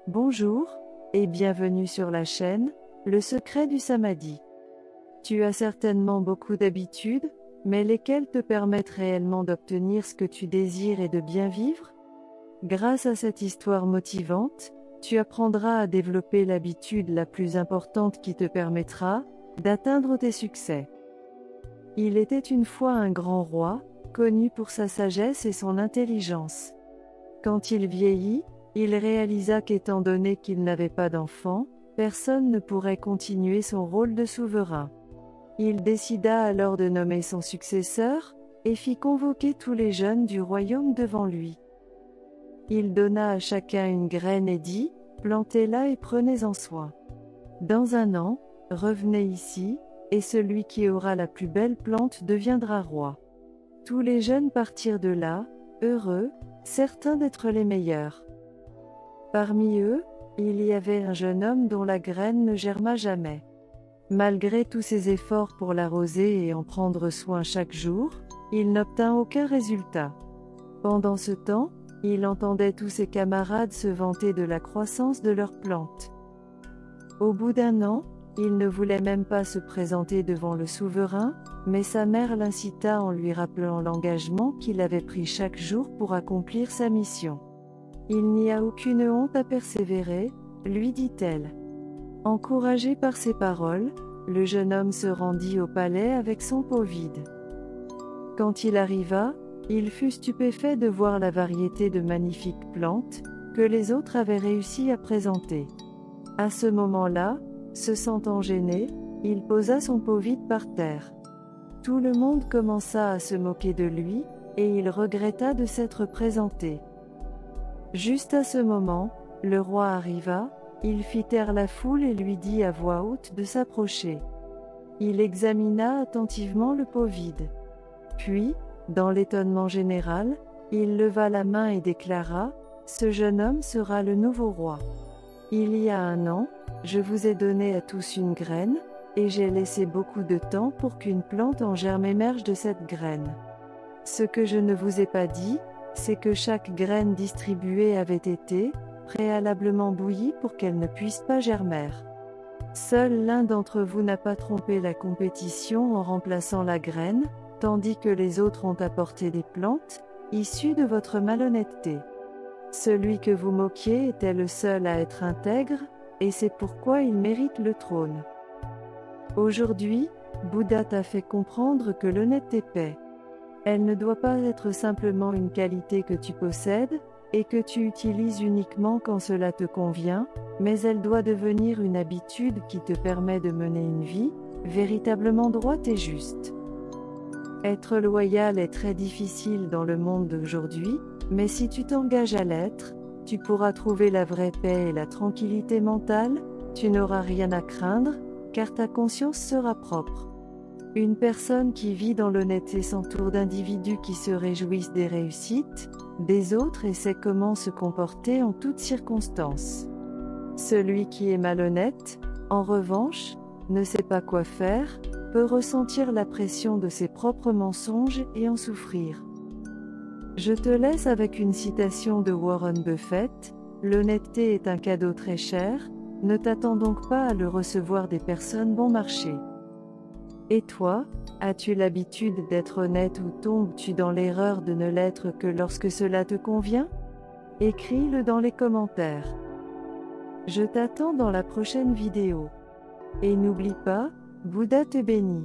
Bonjour, et bienvenue sur la chaîne, Le secret du Samadhi. Tu as certainement beaucoup d'habitudes, mais lesquelles te permettent réellement d'obtenir ce que tu désires et de bien vivre? Grâce à cette histoire motivante, tu apprendras à développer l'habitude la plus importante qui te permettra d'atteindre tes succès. Il était une fois un grand roi, connu pour sa sagesse et son intelligence. Quand il vieillit, il réalisa qu'étant donné qu'il n'avait pas d'enfant, personne ne pourrait continuer son rôle de souverain. Il décida alors de nommer son successeur, et fit convoquer tous les jeunes du royaume devant lui. Il donna à chacun une graine et dit, « Plantez-la et prenez-en soin. Dans un an, revenez ici, et celui qui aura la plus belle plante deviendra roi. » Tous les jeunes partirent de là, heureux, certains d'être les meilleurs. Parmi eux, il y avait un jeune homme dont la graine ne germa jamais. Malgré tous ses efforts pour l'arroser et en prendre soin chaque jour, il n'obtint aucun résultat. Pendant ce temps, il entendait tous ses camarades se vanter de la croissance de leurs plantes. Au bout d'un an, il ne voulait même pas se présenter devant le souverain, mais sa mère l'incita en lui rappelant l'engagement qu'il avait pris chaque jour pour accomplir sa mission. « Il n'y a aucune honte à persévérer, » lui dit-elle. Encouragé par ces paroles, le jeune homme se rendit au palais avec son pot vide. Quand il arriva, il fut stupéfait de voir la variété de magnifiques plantes que les autres avaient réussi à présenter. À ce moment-là, se sentant gêné, il posa son pot vide par terre. Tout le monde commença à se moquer de lui, et il regretta de s'être présenté. Juste à ce moment, le roi arriva, il fit taire la foule et lui dit à voix haute de s'approcher. Il examina attentivement le pot vide. Puis, dans l'étonnement général, il leva la main et déclara, « Ce jeune homme sera le nouveau roi. Il y a un an, je vous ai donné à tous une graine, et j'ai laissé beaucoup de temps pour qu'une plante en germe émerge de cette graine. Ce que je ne vous ai pas dit, c'est que chaque graine distribuée avait été préalablement bouillie pour qu'elle ne puisse pas germer. Seul l'un d'entre vous n'a pas trompé la compétition en remplaçant la graine, tandis que les autres ont apporté des plantes, issues de votre malhonnêteté. Celui que vous moquiez était le seul à être intègre, et c'est pourquoi il mérite le trône. Aujourd'hui, Bouddha t'a fait comprendre que l'honnêteté paie. Elle ne doit pas être simplement une qualité que tu possèdes, et que tu utilises uniquement quand cela te convient, mais elle doit devenir une habitude qui te permet de mener une vie véritablement droite et juste. Être loyal est très difficile dans le monde d'aujourd'hui, mais si tu t'engages à l'être, tu pourras trouver la vraie paix et la tranquillité mentale, tu n'auras rien à craindre, car ta conscience sera propre. Une personne qui vit dans l'honnêteté s'entoure d'individus qui se réjouissent des réussites des autres et sait comment se comporter en toutes circonstances. Celui qui est malhonnête, en revanche, ne sait pas quoi faire, peut ressentir la pression de ses propres mensonges et en souffrir. Je te laisse avec une citation de Warren Buffett, « L'honnêteté est un cadeau très cher, ne t'attends donc pas à le recevoir des personnes bon marché. » Et toi, as-tu l'habitude d'être honnête ou tombes-tu dans l'erreur de ne l'être que lorsque cela te convient? Écris-le dans les commentaires. Je t'attends dans la prochaine vidéo. Et n'oublie pas, Bouddha te bénit.